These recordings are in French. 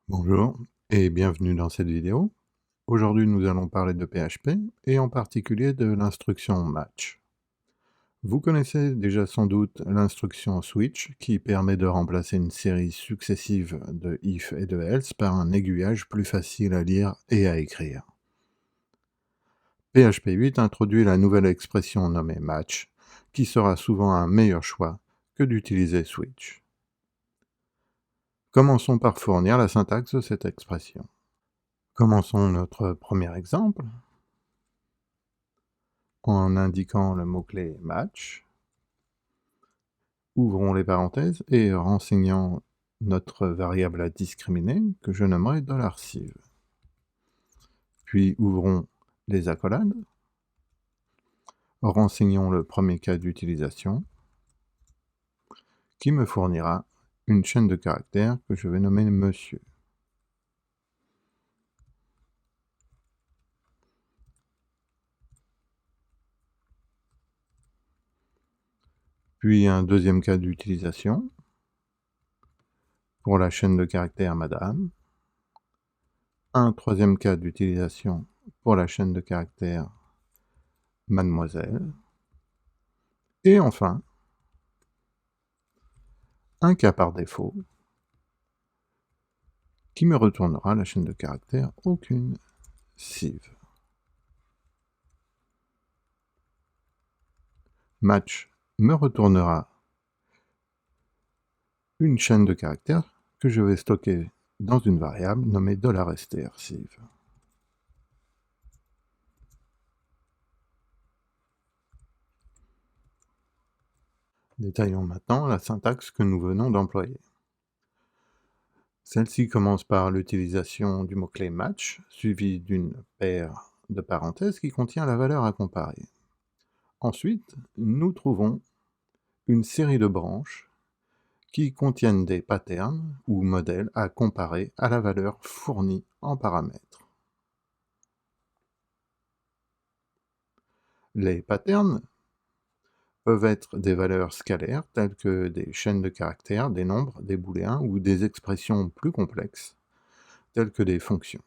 Bonjour et bienvenue dans cette vidéo. Aujourd'hui, nous allons parler de PHP et en particulier de l'instruction match. Vous connaissez déjà sans doute l'instruction switch qui permet de remplacer une série successive de if et de else par un aiguillage plus facile à lire et à écrire. PHP 8 introduit la nouvelle expression nommée match qui sera souvent un meilleur choix que d'utiliser switch. Commençons par fournir la syntaxe de cette expression. Commençons notre premier exemple en indiquant le mot-clé match, ouvrons les parenthèses et renseignant notre variable à discriminer que je nommerai $civ. Puis ouvrons les accolades, renseignons le premier cas d'utilisation qui me fournira une chaîne de caractères que je vais nommer monsieur. Puis un deuxième cas d'utilisation pour la chaîne de caractères madame, un troisième cas d'utilisation pour la chaîne de caractères mademoiselle, et enfin un cas par défaut qui me retournera la chaîne de caractères aucune civ. Match me retournera une chaîne de caractères que je vais stocker dans une variable nommée $strciv. Détaillons maintenant la syntaxe que nous venons d'employer. Celle-ci commence par l'utilisation du mot-clé match, suivi d'une paire de parenthèses qui contient la valeur à comparer. Ensuite, nous trouvons une série de branches qui contiennent des patterns ou modèles à comparer à la valeur fournie en paramètres. Les patterns peuvent être des valeurs scalaires telles que des chaînes de caractères, des nombres, des booléens ou des expressions plus complexes telles que des fonctions.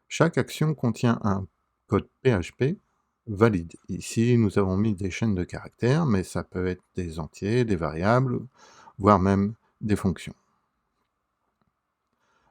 Chaque action contient un code PHP valide. Ici, nous avons mis des chaînes de caractères, mais ça peut être des entiers, des variables, voire même des fonctions.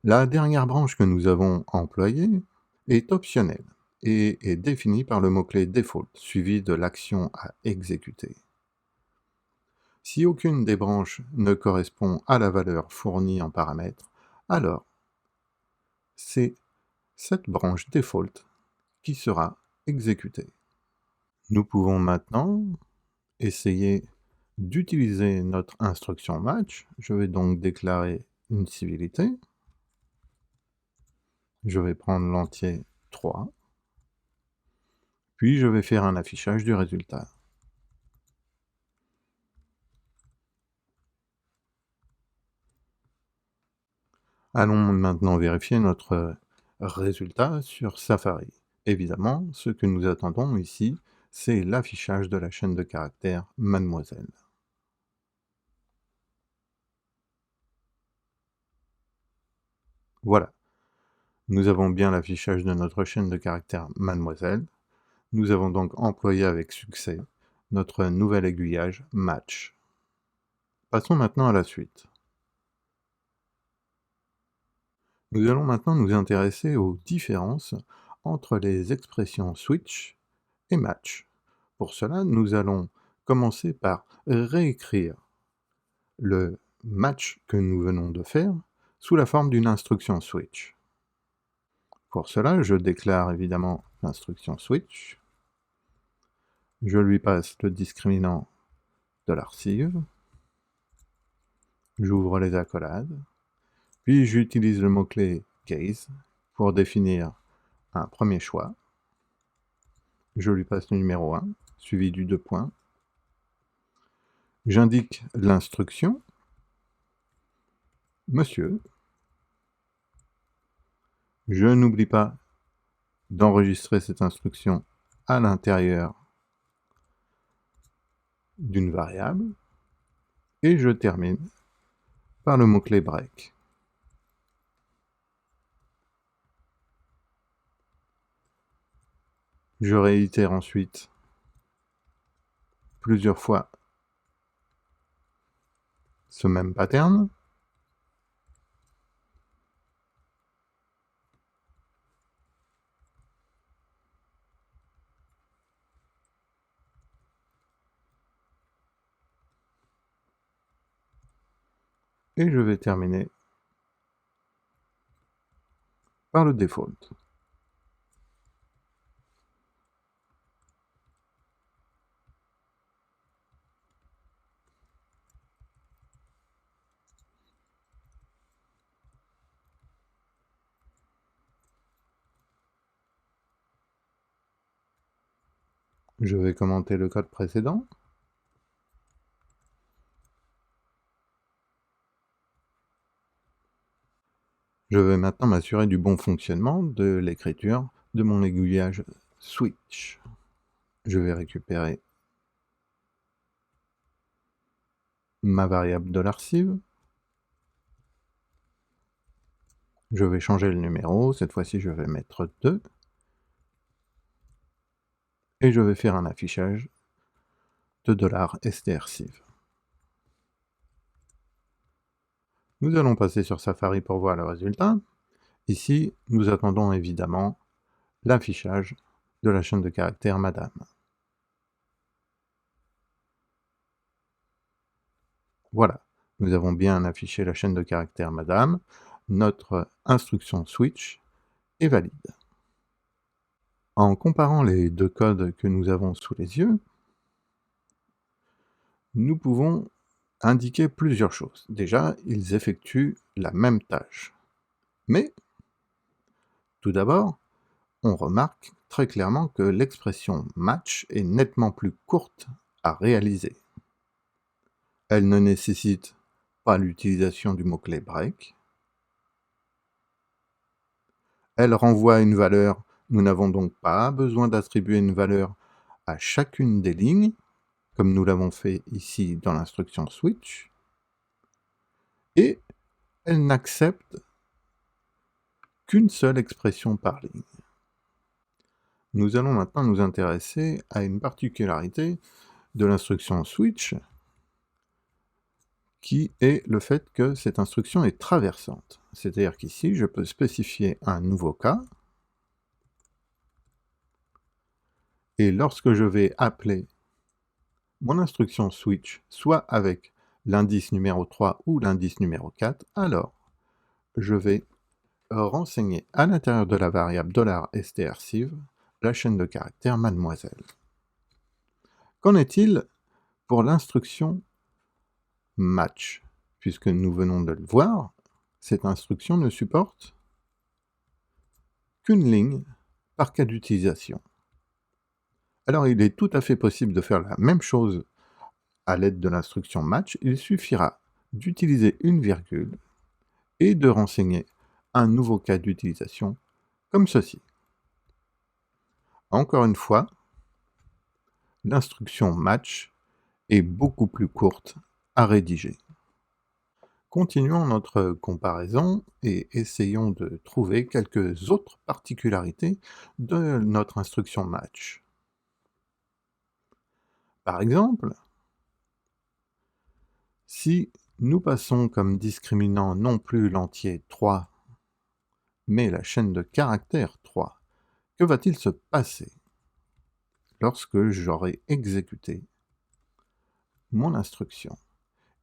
La dernière branche que nous avons employée est optionnelle et est définie par le mot-clé default, suivi de l'action à exécuter. Si aucune des branches ne correspond à la valeur fournie en paramètres, alors c'est cette branche default qui sera exécutée. Nous pouvons maintenant essayer d'utiliser notre instruction match. Je vais donc déclarer une civilité. Je vais prendre l'entier 3. Puis je vais faire un affichage du résultat. Allons maintenant vérifier notre résultat sur Safari. Évidemment, ce que nous attendons ici, c'est l'affichage de la chaîne de caractères mademoiselle. Voilà, nous avons bien l'affichage de notre chaîne de caractères mademoiselle. Nous avons donc employé avec succès notre nouvel aiguillage match. Passons maintenant à la suite. Nous allons maintenant nous intéresser aux différences entre les expressions switch et match. Pour cela, nous allons commencer par réécrire le match que nous venons de faire sous la forme d'une instruction switch. Pour cela, je déclare évidemment l'instruction switch, je lui passe le discriminant $civ, j'ouvre les accolades, puis j'utilise le mot-clé case pour définir un premier choix, je lui passe le numéro 1, suivi du 2 points, j'indique l'instruction, monsieur, je n'oublie pas d'enregistrer cette instruction à l'intérieur d'une variable, et je termine par le mot-clé break. Je réitère ensuite plusieurs fois ce même pattern. Et je vais terminer par le default. Je vais commenter le code précédent. Je vais maintenant m'assurer du bon fonctionnement de l'écriture de mon aiguillage switch. Je vais récupérer ma variable $sieve. Je vais changer le numéro, cette fois-ci je vais mettre 2. Et je vais faire un affichage de $strsieve. Nous allons passer sur Safari pour voir le résultat. Ici, nous attendons évidemment l'affichage de la chaîne de caractères Madame. Voilà, nous avons bien affiché la chaîne de caractères Madame. Notre instruction switch est valide. En comparant les deux codes que nous avons sous les yeux, nous pouvons indiquer plusieurs choses. Déjà, ils effectuent la même tâche. Mais, tout d'abord, on remarque très clairement que l'expression match est nettement plus courte à réaliser. Elle ne nécessite pas l'utilisation du mot-clé break. Elle renvoie une valeur, nous n'avons donc pas besoin d'attribuer une valeur à chacune des lignes, comme nous l'avons fait ici dans l'instruction switch, et elle n'accepte qu'une seule expression par ligne. Nous allons maintenant nous intéresser à une particularité de l'instruction switch, qui est le fait que cette instruction est traversante. C'est-à-dire qu'ici, je peux spécifier un nouveau cas, et lorsque je vais appeler mon instruction switch, soit avec l'indice numéro 3 ou l'indice numéro 4, alors je vais renseigner à l'intérieur de la variable $strsieve la chaîne de caractères mademoiselle. Qu'en est-il pour l'instruction match? Puisque nous venons de le voir, cette instruction ne supporte qu'une ligne par cas d'utilisation. Alors il est tout à fait possible de faire la même chose à l'aide de l'instruction match. Il suffira d'utiliser une virgule et de renseigner un nouveau cas d'utilisation comme ceci. Encore une fois, l'instruction match est beaucoup plus courte à rédiger. Continuons notre comparaison et essayons de trouver quelques autres particularités de notre instruction match. Par exemple, si nous passons comme discriminant non plus l'entier 3, mais la chaîne de caractères 3, que va-t-il se passer lorsque j'aurai exécuté mon instruction?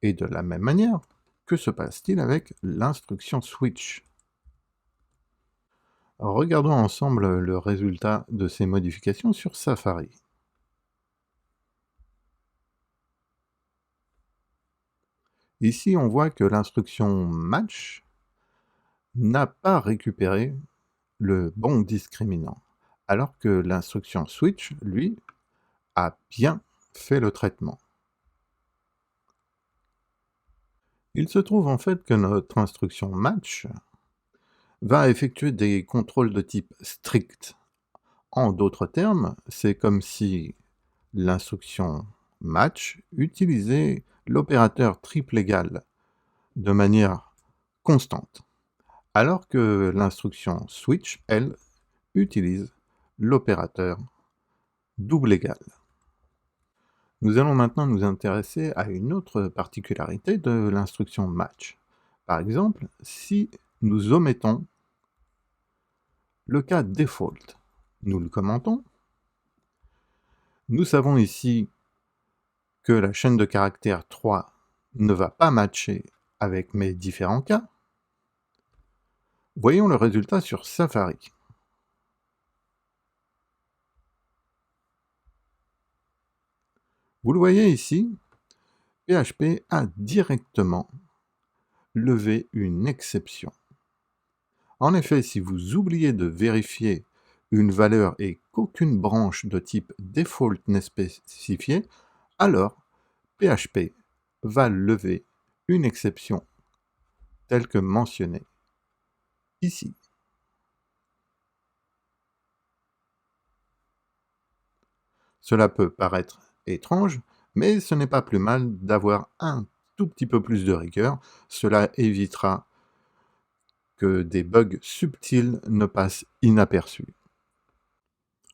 Et de la même manière, que se passe-t-il avec l'instruction switch? Regardons ensemble le résultat de ces modifications sur Safari. Ici, on voit que l'instruction match n'a pas récupéré le bon discriminant, alors que l'instruction switch, lui, a bien fait le traitement. Il se trouve en fait que notre instruction match va effectuer des contrôles de type strict. En d'autres termes, c'est comme si l'instruction match utilisait l'opérateur triple égal de manière constante, alors que l'instruction switch, elle, utilise l'opérateur double égal. Nous allons maintenant nous intéresser à une autre particularité de l'instruction match. Par exemple, si nous omettons le cas default, nous le commentons. Nous savons ici que la chaîne de caractères 3 ne va pas matcher avec mes différents cas. Voyons le résultat sur Safari. Vous le voyez ici, PHP a directement levé une exception. En effet, si vous oubliez de vérifier une valeur et qu'aucune branche de type default n'est spécifiée, alors PHP va lever une exception telle que mentionnée ici. Cela peut paraître étrange, mais ce n'est pas plus mal d'avoir un tout petit peu plus de rigueur. Cela évitera que des bugs subtils ne passent inaperçus.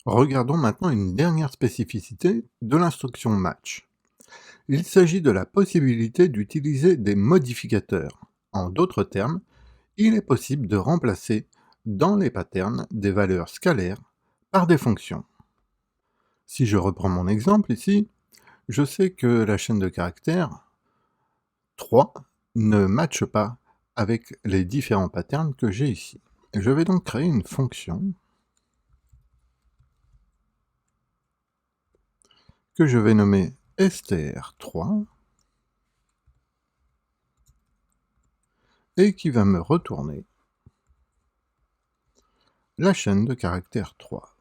Regardons maintenant une dernière spécificité de l'instruction match. Il s'agit de la possibilité d'utiliser des modificateurs. En d'autres termes, il est possible de remplacer dans les patterns des valeurs scalaires par des fonctions. Si je reprends mon exemple ici, je sais que la chaîne de caractères 3 ne matche pas avec les différents patterns que j'ai ici. Je vais donc créer une fonction que je vais nommer str3 et qui va me retourner la chaîne de caractères 3.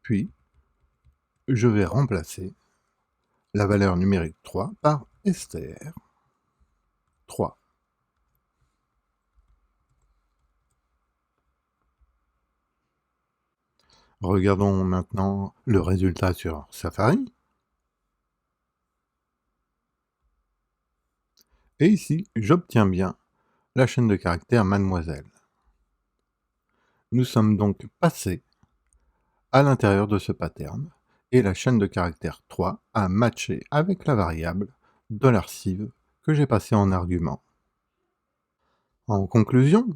Puis, je vais remplacer la valeur numérique 3 par str3. Regardons maintenant le résultat sur Safari. Et ici, j'obtiens bien la chaîne de caractères mademoiselle. Nous sommes donc passés à l'intérieur de ce pattern, et la chaîne de caractères 3 a matché avec la variable $civ que j'ai passée en argument. En conclusion,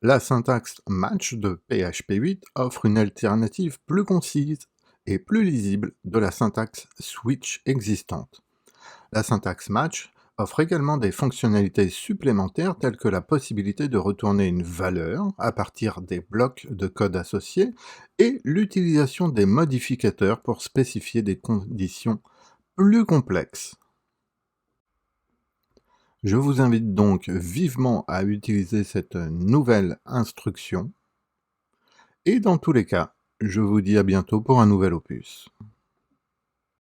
la syntaxe match de PHP 8 offre une alternative plus concise et plus lisible de la syntaxe switch existante. La syntaxe match offre également des fonctionnalités supplémentaires telles que la possibilité de retourner une valeur à partir des blocs de code associés et l'utilisation des modificateurs pour spécifier des conditions plus complexes. Je vous invite donc vivement à utiliser cette nouvelle instruction et dans tous les cas, je vous dis à bientôt pour un nouvel opus.